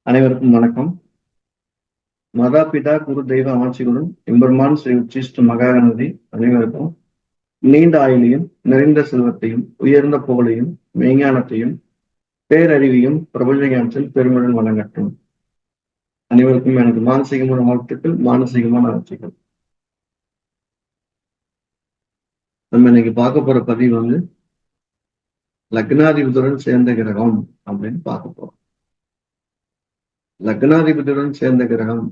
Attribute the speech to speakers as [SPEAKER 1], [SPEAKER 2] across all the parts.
[SPEAKER 1] அனைவருக்கும் வணக்கம். மாதாபிதா குரு தெய்வ ஆட்சிகளுடன் எம்பெருமான் ஸ்ரீ உச்சிஷ்ட மகாகணபதி அனைவருக்கும் நீண்ட ஆயுளையும் நிறைந்த செல்வத்தையும் உயர்ந்த புகழையும் மெய்ஞானத்தையும் பேரறிவையும் பிரபஞ்ச ஞானத்தில் பெருமையுடன் வழங்கட்டும். அனைவருக்கும் எனது மானசீகமான வாழ்த்துக்கள், மானசீகமான ஆட்சிகள். நம்ம இன்னைக்கு பார்க்க போற பதிவு லக்னாதிபதியுடன் சேர்ந்த கிரகம் அப்படின்னு பார்க்க போறோம். லக்னாதிபதியுடன் சேர்ந்த கிரகம்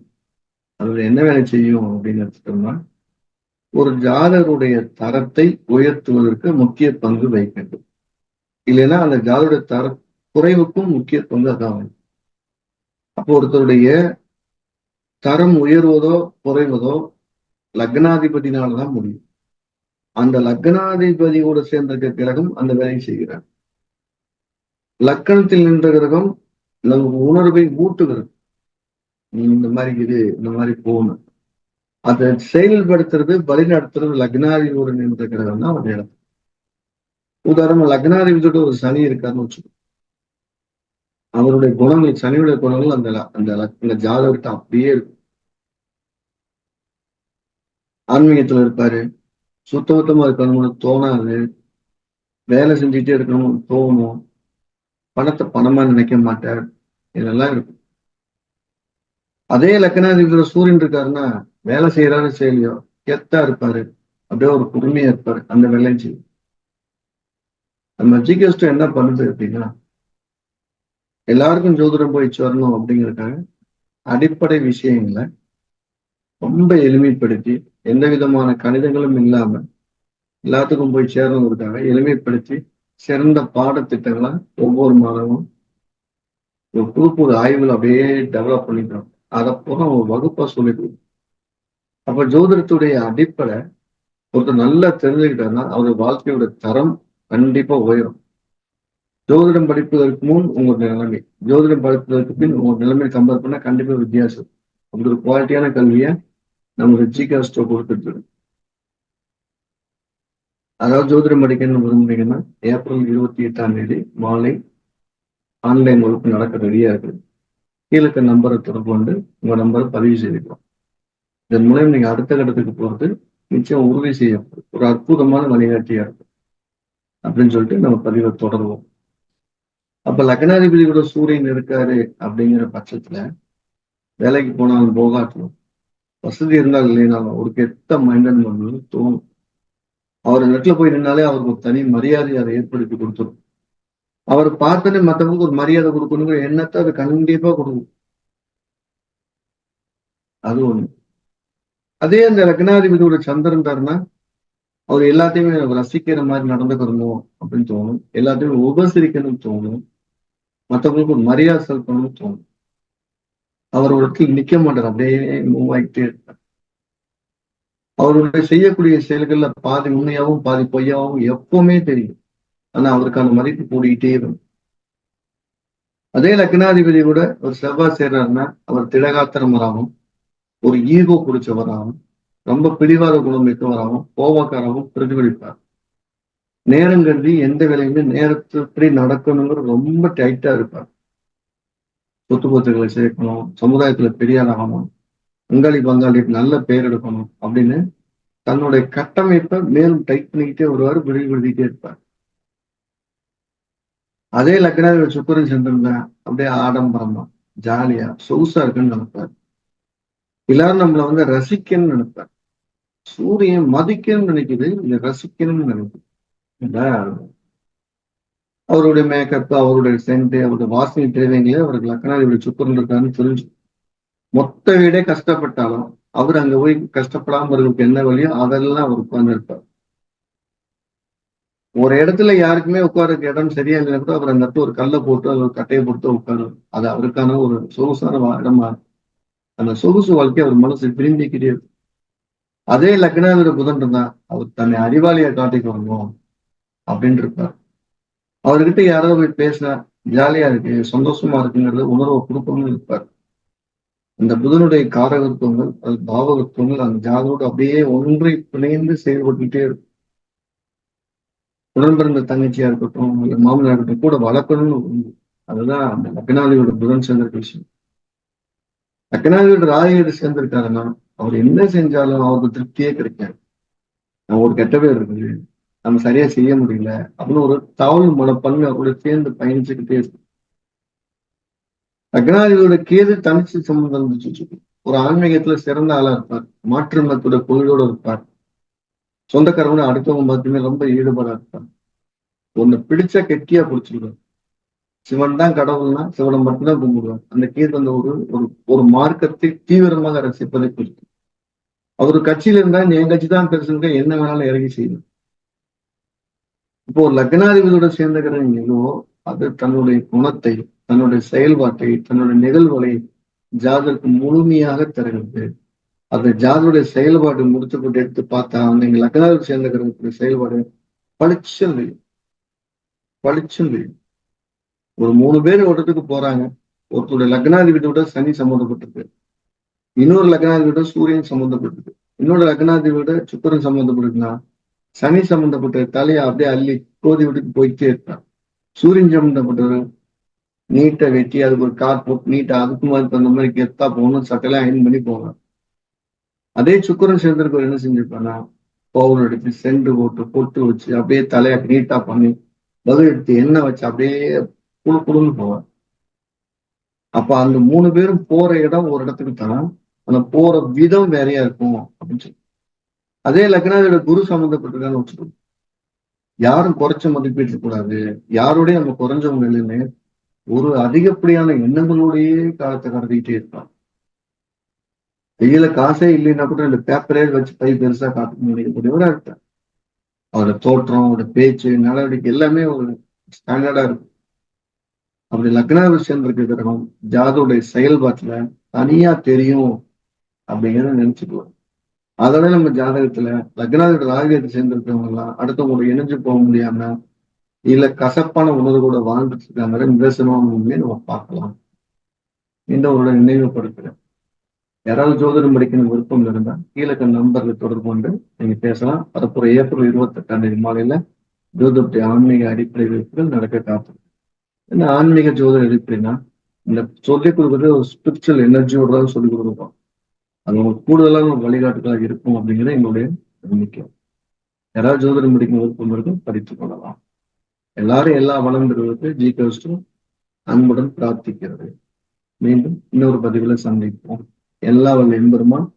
[SPEAKER 1] அதுல என்ன வேலை செய்யும் அப்படின்னு எடுத்துட்டோம்னா, ஒரு ஜாதகருடைய தரத்தை உயர்த்துவதற்கு முக்கிய பங்கு வகிக்கின்றது. இல்லைன்னா அந்த ஜாதகருடைய குறைவுக்கும் முக்கிய பங்கு அதான். அப்போ ஒருத்தருடைய தரம் உயர்வதோ குறைவதோ லக்னாதிபதினாலதான் முடியும். அந்த லக்னாதிபதியோட சேர்ந்த கிரகம் அந்த வேலையை செய்கிறார். லக்கணத்தில் நின்ற கிரகம் நமக்கு உணர்வை ஊட்டுகிறது. நீ இந்த மாதிரி இந்த மாதிரி போகணும். அதை செயல்படுத்துறது வழிநடத்துறது லக்னாதிபதியோடு நின்ற கிரகம் தான் அவருடைய இடம். உதாரணம், லக்னாதிபதியோட ஒரு சனி இருக்காருன்னு வச்சுக்கோ. அவருடைய குணங்கள், சனியுடைய குணங்கள் அந்த ஜாதகத்தை அப்படியே இருக்கும். ஆன்மீகத்துல இருப்பாரு, சுத்தமா இருக்கணும்னு தோணாது, வேலை செஞ்சுட்டே இருக்கணும்னு தோணும், பணத்தை பணமா நினைக்க மாட்டார், இதெல்லாம் இருக்கும். அதே லக்னாதிபதியோட சூரியன் இருக்காருன்னா வேலை செய்யறாரு செய்யலையோ கெத்தா இருப்பாரு, அப்படியே ஒரு பொறுமையா இருப்பாரு, அந்த வேலையும் செய்யும். நம்ம ஜிகேஸ்ட் என்ன பண்ணுது அப்படின்னா, எல்லாருக்கும் ஜோதிடம் போயிடுச்சு வரணும் அப்படிங்கிறதுக்காக அடிப்படை விஷயங்களை ரொம்ப எளிமைப்படுத்தி, எந்த விதமான கணிதங்களும் இல்லாம எல்லாத்துக்கும் போய் சேரணுங்கிறதுக்காக எளிமைப்படுத்தி சிறந்த பாடத்திட்டங்களை ஒவ்வொரு மாதமும் ஒரு புது ஆய்வுகள் அப்படியே டெவலப் பண்ணிக்கிறோம். அதை போல ஒரு வகுப்பா சொல்லிடுவோம். அப்ப ஜோதிடத்துடைய அடிப்படை ஒருத்தர் நல்லா தெரிஞ்சுக்கிட்டாருன்னா அவருடைய வாழ்க்கையோட தரம் கண்டிப்பா உயரும். ஜோதிடம் படிப்பதற்கு முன் உங்களுடைய நிலைமை, ஜோதிடம் படிப்பதற்கு பின் உங்க நிலைமை கம்பேர் பண்ணா கண்டிப்பா வித்தியாசம். அப்படி ஒரு குவாலிட்டியான கல்வியை நம்ம ஜிகாஸ்டோ கொடுத்துட்டு. அதாவது ஜோதிடம் படிக்கணும்னு விரும்புறீங்கன்னா ஏப்ரல் 28 மாலை ஆன்லைன் வகுப்பு நடக்க ரெடியா இருக்குது. கீழே நம்பரை தொடர்பு கொண்டு உங்க நம்பரை பதிவு செய்துக்கலாம். இதன் மூலம் நீங்க அடுத்த கட்டத்துக்கு போறது நிச்சயம் உறுதி செய்யப்படும் ஒரு அற்புதமான வழிகாட்டியா இருக்கும் அப்படின்னு சொல்லிட்டு நம்ம பதிவை தொடருவோம். அப்ப லக்னாதிபதியோட சூரியன் இருக்காரு அப்படிங்கிற பட்சத்துல வேலைக்கு போனாலும் போகாட்டணும், வசதி இருந்தால் இல்லைனாலும் ஒரு கெட்ட மைண்டன் தோணும். அவர் நெட்ல போய் நின்னாலே அவருக்கு ஒரு தனி மரியாதை அதை ஏற்படுத்தி கொடுத்துரும். அவர் பார்த்தோன்னே மற்றவங்களுக்கு ஒரு மரியாதை கொடுக்கணுங்கிற எண்ணத்தை அது கண்டிப்பா கொடுக்கும். அது ஒண்ணு. அதே அந்த லக்னாதிபதியோட சந்திரன் தாருன்னா அவர் எல்லாத்தையுமே ரசிக்கிற மாதிரி நடந்துக்கணும் அப்படின்னு தோணும், எல்லாத்தையுமே உபசரிக்கணும்னு தோணும், மற்றவங்களுக்கு ஒரு மரியாதை செலுத்தணும்னு தோணும். அவர் ஒரு இடத்துல நிக்க மாட்டார், அப்படியே மூவ் ஆகிட்டே இருப்பார். அவருடைய செய்யக்கூடிய செயல்கள்ல பாதி உண்மையாவும் பாதி பொய்யாவும் எப்பவுமே தெரியும். ஆனா அவருக்கான மதிப்பு கூடிக்கிட்டே இருக்கும். அதே லக்னாதிபதி கூட ஒரு செவ்வாய் சேர்றாருன்னா அவர் திடகாத்திரமராகவும் ஒரு ஈகோ பிடிச்சவராகவும் ரொம்ப பிடிவாத குணம் மிக்கவராகவும் கோபக்காராகவும் பிரதிபலிப்பார். நேரம் கருதி எந்த வேலையுமே நேரத்துப்படி நடக்கணுங்கிற ரொம்ப டைட்டா இருப்பார். சொத்து பத்துக்களை சேர்க்கணும், சமுதாயத்துல பெரிய ஆகணும், பங்காளி நல்ல பேர் எடுக்கணும் அப்படின்னு தன்னுடைய கட்டமைப்பை மேலும் டைட் பண்ணிக்கிட்டே வருவார், விரிவுபடுத்திக்கிட்டே இருப்பார். அதே லக்னாதிபதி சுக்கரன் சென்றிருந்தா அப்படியே ஆடம்பரமா ஜாலியா சொகுசா இருக்குன்னு நினைப்பார். எல்லாரும் நம்மள ரசிக்கணும்னு நினைப்பார். சூரியன் மதிக்கணும்னு நினைக்குது, இல்ல ரசிக்கணும்னு நினைக்குது. அவருடைய மேக்கப், அவருடைய சென்ட், அவருடைய வாசனை தேவைங்களே அவருக்கு லக்னாதிபதி சுக்கரன் இருக்காருன்னு தெரிஞ்சு மொத்த வீடே கஷ்டப்பட்டாலும் அவர் அங்க போய் கஷ்டப்படாம இருக்கிறதுக்கு என்ன வழியோ அதெல்லாம் அவர் உட்கார்ந்து இருப்பார். ஒரு இடத்துல யாருக்குமே உட்கார்றதுக்கு இடம் சரியா இல்லைன்னா கூட அவர் அந்த இடத்துல ஒரு கல்லை போட்டு அது ஒரு கட்டையை போட்டு உட்காரும். அது அவருக்கான ஒரு சொகுசான இடமா இருக்கும். அந்த சொகுசு வாழ்க்கை அவர் மனசு விரும்பிக்கிட்டே இருக்கும். அதே லக்னாதிபதி புதன் இருந்தா அவர் தன்னை அறிவாளியா காட்டிக்கணும் அப்படின்னு இருப்பார். அவர்கிட்ட யாராவது போய் பேசினா ஜாலியா இருக்கு, சந்தோஷமா இருக்குங்கிறத உணர்வை கொடுக்கணும்னு இருப்பார். இந்த புதனுடைய காரகத்துவங்கள், அது பாவகத்துவங்கள் அந்த ஜாதோடு அப்படியே ஒன்றை பிணைந்து செயல்பட்டுக்கிட்டே இருக்கும். உடன் பிறந்த தங்கச்சியா இருக்கட்டும், இல்ல மாமனார் இருக்கட்டும் கூட வளர்க்கணும்னு அதுதான் அந்த லக்னாதிபதியோட புதன் சேர்ந்த விஷயம். லக்னாதிபதி ராகு சேர்ந்திருக்காருன்னா அவர் என்ன செஞ்சாலும் அவருக்கு திருப்தியே கிடைக்காது. நம்ம ஒரு கெட்ட பேர் இருக்குது, நம்ம சரியா செய்ய முடியல அப்படின்னு ஒரு தாழ்வு மனப்பான்மை அவரோட சேர்ந்து பயணிச்சுக்கிட்டே இருக்கு. லக்னாதிபதியோட கேது தனிச்சு சம்பந்தம் இருந்துச்சு. ஒரு ஆன்மீகத்துல சிறந்த ஆளா இருப்பார், மாற்று மதத்தோட கொள்கையோட இருப்பார், சொந்தக்காரங்க அடுத்தவங்க மட்டுமே ரொம்ப ஈடுபாடா இருப்பார். ஒன்னு பிடிச்சா கெட்டியா பிடிச்சிருவார். சிவன் தான் கடவுள்னா சிவனை மட்டும்தான் கும்பிடுவார். அந்த கேது அந்த ஒரு ஒரு மார்க்கத்தை தீவிரமாக ரசிப்பதை குறிக்கும். அவரு கட்சியில இருந்தா என் கட்சி தான் பெருசுங்க, என்ன வேணாலும் இறங்கி செய்யணும். இப்போ லக்னாதிபதியோட சேர்ந்த கிரகம் எதுவோ அது தன்னுடைய குணத்தை, தன்னுடைய செயல்பாட்டை, தன்னுடைய நிகழ்வுகளை ஜாதருக்கு முழுமையாக தருகிறது. அந்த ஜாதருடைய செயல்பாடு முடிச்சுப்பட்டு எடுத்து பார்த்தா நீங்க லக்னாதிபதி சேர்ந்த கிரகத்துடைய செயல்பாடு பளிச்சுன்னு தெரியும். பளிச்சுன்னு தெரியும். ஒரு 3 பேர் ஒரு இடத்துக்கு போறாங்க. ஒருத்தருடைய லக்னாதிபதியோட சனி சம்மந்தப்பட்டிருக்கு, இன்னொரு லக்னாதிபதியோட சூரியன் சம்மந்தப்பட்டிருக்கு, இன்னொரு லக்னாதிபதியோட சுக்கிரன் சம்மந்தப்பட்டிருக்குன்னா சனி சம்பந்தப்பட்ட தலையை அப்படியே அள்ளி கோதி விட்டுட்டு போயிட்டே இருக்கான். சூரியன் சம்பந்தப்பட்டவர் நீட்டை வெட்டி அதுக்கு ஒரு கார் போட்டு நீட்டா அதுக்கு மாதிரி தகுந்த மாதிரி கெத்தா போகணும், சட்டையெல்லாம் அயன் பண்ணி போவான். அதே சுக்கிரன் சேர்ந்திருக்கவர் என்ன செஞ்சிருப்பான்னா பவுடர் எடுத்து சென்று போட்டு பொட்டு வச்சு அப்படியே தலையை நீட்டா பண்ணி பதில் எடுத்து எண்ணெய் வச்சு அப்படியே குழு குழுன்னு போவார். அப்ப அந்த 3 பேரும் போற இடம் ஒரு இடத்துக்கு தான், அந்த போற விதம் வேறையா இருக்கும் அப்படின்னு சொல்லி. அதே லக்னாதியோட குரு சம்பந்தப்பட்டிருக்கான்னு வச்சுக்கணும், யாரும் குறைச்ச மதிப்பீட்டு கூடாது, யாரோடய நம்ம குறைஞ்சவங்க இல்லைன்னு ஒரு அதிகப்படியான எண்ணங்களோடையே காலத்தை கடத்திக்கிட்டே இருப்பான். கையில காசே இல்லைன்னா கூட இந்த பேப்பரே வச்சு பை பெருசா காட்ட முடியக்கூடியவரா இருப்பார். அவரோட தோற்றம், அவரோட பேச்சு, நடவடிக்கை எல்லாமே ஒரு ஸ்டாண்டர்டா இருக்கும். அப்படி லக்னாதிபதி சேர்ந்திருக்க கிரகம் ஜாதோடைய செயல்பாட்டுல தனியா தெரியும் அப்படிங்கிறத நினைச்சுக்குவோம். அதோட நம்ம ஜாதகத்துல லக்னாதிபதி ராகுகேது சேர்ந்திருக்கவங்க எல்லாம் அடுத்தவங்களோட இணைஞ்சு போக முடியாம இல்ல கசப்பான உணர்வோட வாழ்ந்துட்டு இருக்காங்க நிதர்சனமே நம்ம பார்க்கலாம். இந்த ஒரு நினைவுபடுத்துறேன். யாராவது ஜோதிடம் படிக்கணும் விருப்பம் இருந்தா கீழே நம்பர்ல தொடர்பு கொண்டு நீங்க பேசலாம். வரப்போற ஏப்ரல் 28ஆம் மாலையில ஜோதிடத்தை ஆன்மீக அடிப்படை வகுப்புகள் நடக்க காத்து. என்ன ஆன்மீக ஜோதிடம் எப்படின்னா இந்த சொல்லிக் கொடுக்குறது ஒரு ஸ்பிரிச்சுவல் எனர்ஜியோட தான் சொல்லிக் கொடுப்போம். அது உங்களுக்கு கூடுதலான ஒரு வழிகாட்டுகளாக இருக்கும் அப்படிங்கிறது எங்களுடைய நம்பிக்கை. யாராவது ஜோதிடம் படிக்கணும் விருப்பம் இருக்கு படித்துக் கொள்ளலாம். எல்லாரும் எல்லா வளம் பெறுவதற்கு ஜிகேஸ்டும் அன்புடன் பிரார்த்திக்கிறது. மீண்டும் இன்னொரு பதிவில் சந்திப்போம். எல்லா வல்ல எம்பெருமான்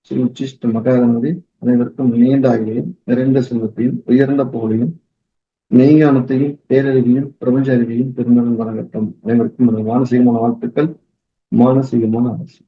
[SPEAKER 1] ஸ்ரீ உச்சிஷ்ட மகாகணபதி அனைவருக்கும் நீண்ட ஆயுளையும் நிறைந்த செல்வத்தையும் உயர்ந்த புகழையும் மெய்ஞானத்தையும் பேரறிவையும் பிரபஞ்ச அறிவையும் பெருமளவு வழங்கட்டும். அனைவருக்கும் மானசீகமான வாழ்த்துக்கள், மானசீகமான அரசு.